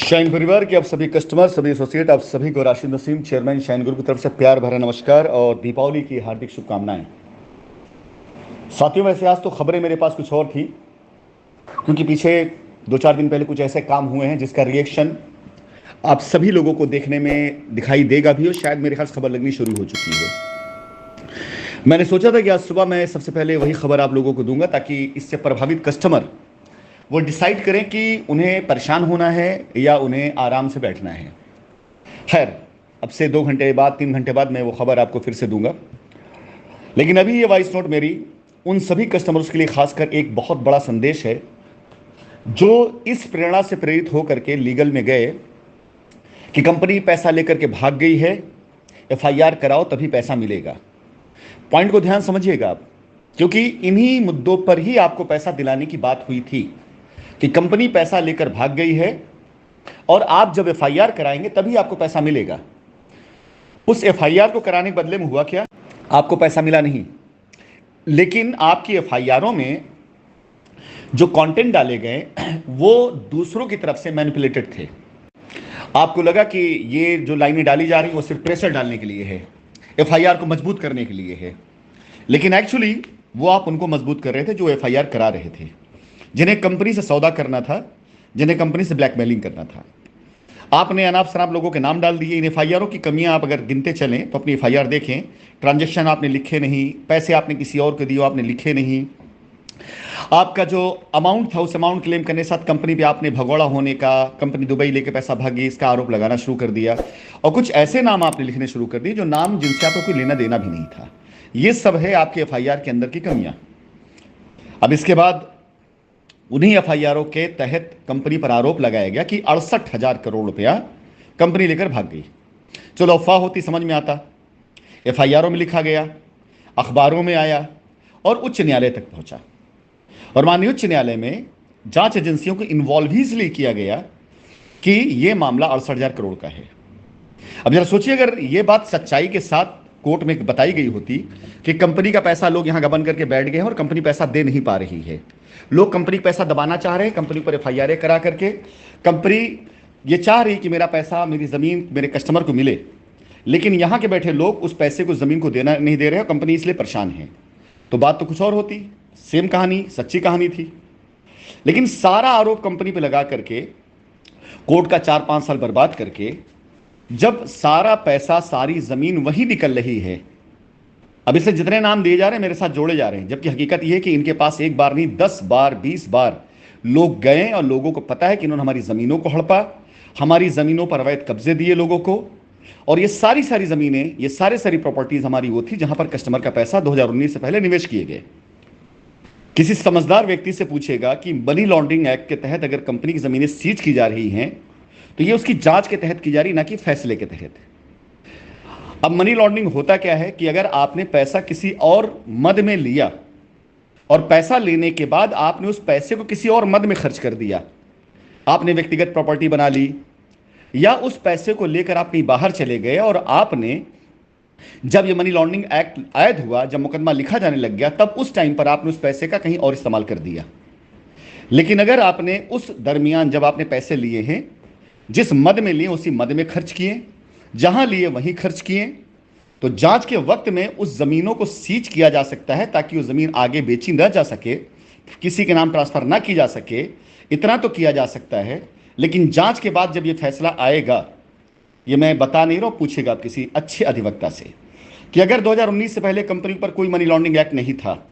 Shine परिवार के आप सभी कस्टमर, सभी एसोसिएट, आप सभी को Rashid Naseem chairman shine group की तरफ से प्यार भरा नमस्कार और दीपावली की हार्दिक शुभकामनाएं। साथियों, वैसे आज तो खबरें मेरे पास कुछ और थी, क्योंकि पीछे 2-4 दिन पहले कुछ ऐसे काम हुए हैं जिसका रिएक्शन आप सभी लोगों को देखने में दिखाई देगा भी, और शायद मेरे ख्याल से खबर लगनी शुरू हो चुकी है। मैंने सोचा था कि आज सुबह मैं सबसे पहले वही खबर आप लोगों को दूंगा, ताकि इससे प्रभावित कस्टमर वो डिसाइड करें कि उन्हें परेशान होना है या उन्हें आराम से बैठना है। खैर, अब से 2 घंटे बाद, 3 घंटे बाद मैं वो खबर आपको फिर से दूंगा, लेकिन अभी ये वॉइस नोट मेरी उन सभी कस्टमर्स के लिए खासकर एक बहुत बड़ा संदेश है जो इस प्रेरणा से प्रेरित होकर के लीगल में गए कि कंपनी पैसा लेकर के भाग गई है, एफआईआर कराओ तभी पैसा मिलेगा। पॉइंट को ध्यान समझिएगा आप, क्योंकि इन्हीं मुद्दों पर ही आपको पैसा दिलाने की बात हुई थी कि कंपनी पैसा लेकर भाग गई है और आप जब एफआईआर कराएंगे तभी आपको पैसा मिलेगा। उस एफआईआर को कराने के बदले में हुआ क्या? आपको पैसा मिला नहीं, लेकिन आपकी एफआईआरों में जो कंटेंट डाले गए वो दूसरों की तरफ से मैनिपुलेटेड थे। आपको लगा कि ये जो लाइनें डाली जा रही हैं वो सिर्फ प्रेशर डालने के लिए है, एफआईआर को मजबूत करने के लिए है, लेकिन एक्चुअली वो आप उनको मजबूत कर रहे थे जो एफआईआर करा रहे थे, जिन्हें कंपनी से सौदा करना था, जिन्हें कंपनी से ब्लैकमेलिंग करना था। आपने अनाप शनाप लोगों के नाम डाल दिए। इन एफआईआरों की कमियां आप अगर गिनते चलें तो अपनी एफआईआर देखें। ट्रांजैक्शन आपने लिखे नहीं, पैसे आपने किसी और को दिए आपने लिखे नहीं, आपका जो अमाउंट था उस अमाउंट क्लेम करने के साथ कंपनी पे आपने भगोड़ा होने का, कंपनी दुबई लेके पैसा भागी, इसका आरोप लगाना शुरू कर दिया, और कुछ ऐसे नाम आपने लिखने शुरू कर दिए जो नाम जिनसे आपको कोई लेना देना भी नहीं था। ये सब है आपके एफआईआर के अंदर की कमियां। अब इसके बाद उन्हीं एफआईआरों के तहत कंपनी पर आरोप लगाया गया कि 68,000 करोड़ रुपया कंपनी लेकर भाग गई। चलो, अफवाह होती समझ में आता, एफआईआरों में लिखा गया, अखबारों में आया और उच्च न्यायालय तक पहुंचा, और माननीय उच्च न्यायालय में जांच एजेंसियों को इन्वॉल्व ही इसलिए किया गया कि यह मामला 68,000 करोड़ का है। अब जरा सोचिए, अगर यह बात सच्चाई के साथ कोर्ट में बताई गई होती कि कंपनी का पैसा लोग यहां गबन करके बैठ गए हैं और कंपनी पैसा दे नहीं पा रही है, लोग कंपनी पैसा दबाना चाह रहे हैं, कंपनी पर एफआईआर करा करके कंपनी ये चाह रही कि मेरा पैसा, मेरी जमीन मेरे कस्टमर को मिले, लेकिन यहां के बैठे लोग उस पैसे को, जमीन को देना नहीं दे रहे हैं, कंपनी इसलिए परेशान है, तो बात तो कुछ और होती। सेम कहानी, सच्ची कहानी थी। लेकिन सारा आरोप कंपनी पर लगा करके, कोर्ट का 4-5 साल बर्बाद करके, जब सारा पैसा, सारी जमीन वही निकल रही है, अब इससे जितने नाम दिए जा रहे हैं मेरे साथ जोड़े जा रहे हैं, जबकि हकीकत यह है कि इनके पास एक बार नहीं 10 बार 20 बार लोग गए और लोगों को पता है कि इन्होंने हमारी जमीनों को हड़पा, हमारी जमीनों पर अवैध कब्जे दिए लोगों को, और ये सारी जमीनें, ये सारी प्रॉपर्टीज हमारी वो थी जहां पर कस्टमर का पैसा 2019 से पहले निवेश किए गए। किसी समझदार व्यक्ति से पूछेगा कि मनी लॉन्ड्रिंग एक्ट के तहत अगर कंपनी की जमीनें सीज की जा रही हैं तो ये उसकी जांच के तहत की जा रही, ना कि फैसले के तहत। अब मनी लॉन्ड्रिंग होता क्या है कि अगर आपने पैसा किसी और मद में लिया और पैसा लेने के बाद आपने उस पैसे को किसी और मद में खर्च कर दिया, आपने व्यक्तिगत प्रॉपर्टी बना ली, या उस पैसे को लेकर आप कहीं बाहर चले गए, और आपने जब ये मनी लॉन्ड्रिंग एक्ट आयद हुआ, जब मुकदमा लिखा जाने लग गया, तब उस टाइम पर आपने उस पैसे का कहीं और इस्तेमाल कर दिया। लेकिन अगर आपने उस दरमियान, जब आपने पैसे लिए हैं, जिस मद में लिए उसी मद में खर्च किए, जहां लिए वहीं खर्च किए, तो जांच के वक्त में उस जमीनों को सीज किया जा सकता है ताकि वो जमीन आगे बेची न जा सके, किसी के नाम ट्रांसफर ना की जा सके, इतना तो किया जा सकता है। लेकिन जांच के बाद जब ये फैसला आएगा, ये मैं बता नहीं रहा हूं, पूछेगा आप किसी अच्छे अधिवक्ता से कि अगर 2019 से पहले कंपनी पर कोई मनी लॉन्ड्रिंग एक्ट नहीं था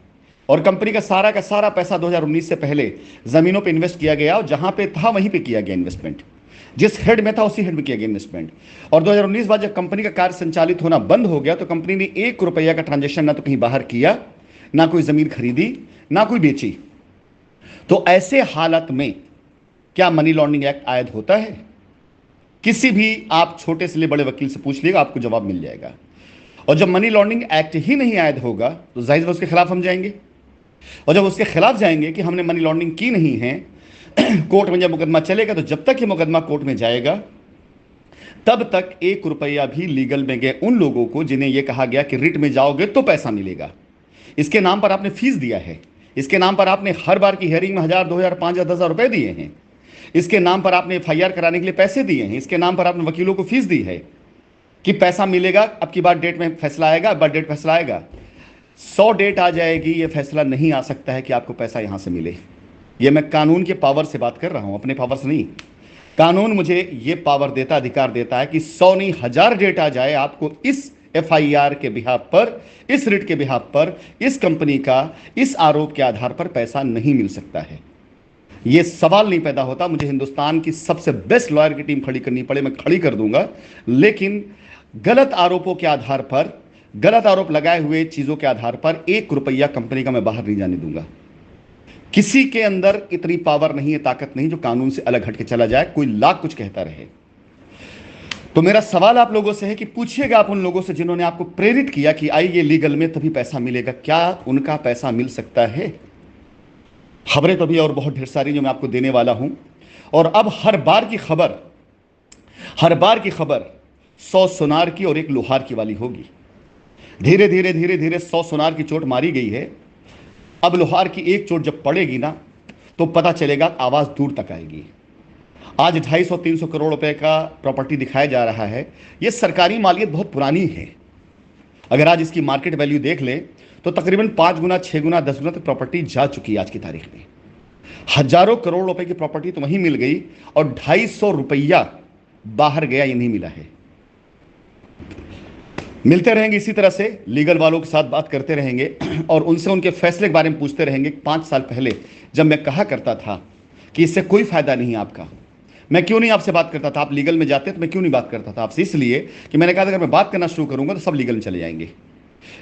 और कंपनी का सारा पैसा 2019 से पहले जमीनों पे इन्वेस्ट किया गया, और जहां पे था वहीं पे किया गया इन्वेस्टमेंट, जिस हेड में था उसी हेड में किया गया इन्वेस्टमेंट, और 2019 बाद जब कंपनी का कार्य संचालित होना बंद हो गया तो कंपनी ने 1 रुपया का ट्रांजैक्शन ना तो कहीं बाहर किया, ना कोई जमीन खरीदी, ना कोई बेची, तो ऐसे हालत में क्या मनी लॉन्ड्रिंग एक्ट आयद होता है? किसी भी आप छोटे से ले बड़े वकील से पूछ लीजिएगा, आपको जवाब मिल जाएगा। और जब मनी लॉन्ड्रिंग एक्ट ही नहीं आयद होगा तो जाहिर है उसके खिलाफ हम जाएंगे, और जब उसके खिलाफ जाएंगे कि हमने मनी लॉन्ड्रिंग की नहीं है, कोर्ट में जब मुकदमा चलेगा, तो जब तक ये मुकदमा कोर्ट में जाएगा तब तक 1 रुपया भी लीगल में गए उन लोगों को जिन्हें यह कहा गया कि रिट में जाओगे तो पैसा मिलेगा, इसके नाम पर आपने फीस दिया है, इसके नाम पर आपने हर बार की हियरिंग में 1,000, 2,000, 5,000, 10,000 रुपए दिए हैं, इसके नाम पर आपने एफआईआर कराने के लिए पैसे दिए हैं, इसके नाम पर आपने वकीलों को फीस दी है कि पैसा मिलेगा, अब की बार डेट में फैसला आएगा, अब डेट फैसला आएगा। 100 डेट आ जाएगी, ये फैसला नहीं आ सकता है कि आपको पैसा यहां से मिले। ये मैं कानून के पावर से बात कर रहा हूं, अपने पावर से नहीं। कानून मुझे ये पावर देता, अधिकार देता है कि 100 नहीं 1000 डेट आ जाए, आपको इस एफआईआर के बिहाफ पर, इस रिट के बिहाफ पर, इस कंपनी का इस आरोप के आधार पर पैसा नहीं मिल सकता है। यह सवाल नहीं पैदा होता। मुझे हिंदुस्तान की सबसे बेस्ट लॉयर की टीम खड़ी करनी पड़े, मैं खड़ी कर दूंगा, लेकिन गलत आरोपों के आधार पर, गलत आरोप लगाए हुए चीजों के आधार पर 1 रुपया कंपनी का मैं बाहर नहीं जाने दूंगा। किसी के अंदर इतनी पावर नहीं है, ताकत नहीं जो कानून से अलग हटके चला जाए, कोई लाख कुछ कहता रहे। तो मेरा सवाल आप लोगों से है कि पूछिएगा आप उन लोगों से जिन्होंने आपको प्रेरित किया कि आइए लीगल में तभी पैसा मिलेगा, क्या उनका पैसा मिल सकता है? खबरें तो भी और बहुत ढेर सारी जो मैं आपको देने वाला हूं। और अब हर बार की खबर 100 सोनार की और 1 लोहार की वाली होगी। धीरे धीरे धीरे धीरे 100 सोनार की चोट मारी गई है, अब लोहार की एक चोट जब पड़ेगी ना तो पता चलेगा, आवाज दूर तक आएगी। आज 250-300 करोड़ रुपए का प्रॉपर्टी दिखाया जा रहा है। यह सरकारी मालियत बहुत पुरानी है। अगर आज इसकी मार्केट वैल्यू देख ले तो तकरीबन 5 गुना, 6 गुना, 10 गुना तक प्रॉपर्टी जा चुकी है आज की तारीख में। हजारों करोड़ रुपए की प्रॉपर्टी तो वहीं मिल गई और 250 रुपया बाहर गया, ये नहीं मिला है। मिलते रहेंगे इसी तरह से, लीगल वालों के साथ बात करते रहेंगे और उनसे उनके फैसले के बारे में पूछते रहेंगे। 5 साल पहले जब मैं कहा करता था कि इससे कोई फायदा नहीं है आपका, मैं क्यों नहीं आपसे बात करता था? आप लीगल में जाते तो मैं क्यों नहीं बात करता था आपसे? इसलिए कि मैंने कहा था अगर मैं बात करना शुरू करूंगा तो सब लीगल में चले जाएंगे।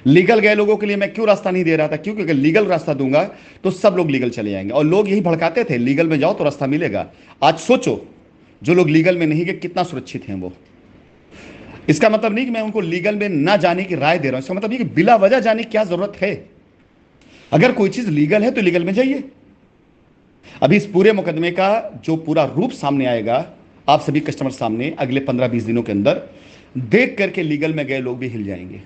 लीगल गए लोगों के लिए मैं क्यों रास्ता नहीं दे रहा था? क्योंकि अगर लीगल रास्ता दूंगा तो सब लोग लीगल चले जाएंगे। और लोग यही भड़काते थे, लीगल में जाओ तो रास्ता मिलेगा। आज सोचो, जो लोग लीगल में नहीं गए कितना सुरक्षित हैं वो। इसका मतलब नहीं कि मैं उनको लीगल में ना जाने की राय दे रहा हूं, इसका मतलब नहीं कि बिला वजह जाने की क्या जरूरत है। अगर कोई चीज लीगल है तो लीगल में जाइए। अभी इस पूरे मुकदमे का जो पूरा रूप सामने आएगा आप सभी कस्टमर सामने अगले 15-20 दिनों के अंदर, देख करके लीगल में गए लोग भी हिल जाएंगे।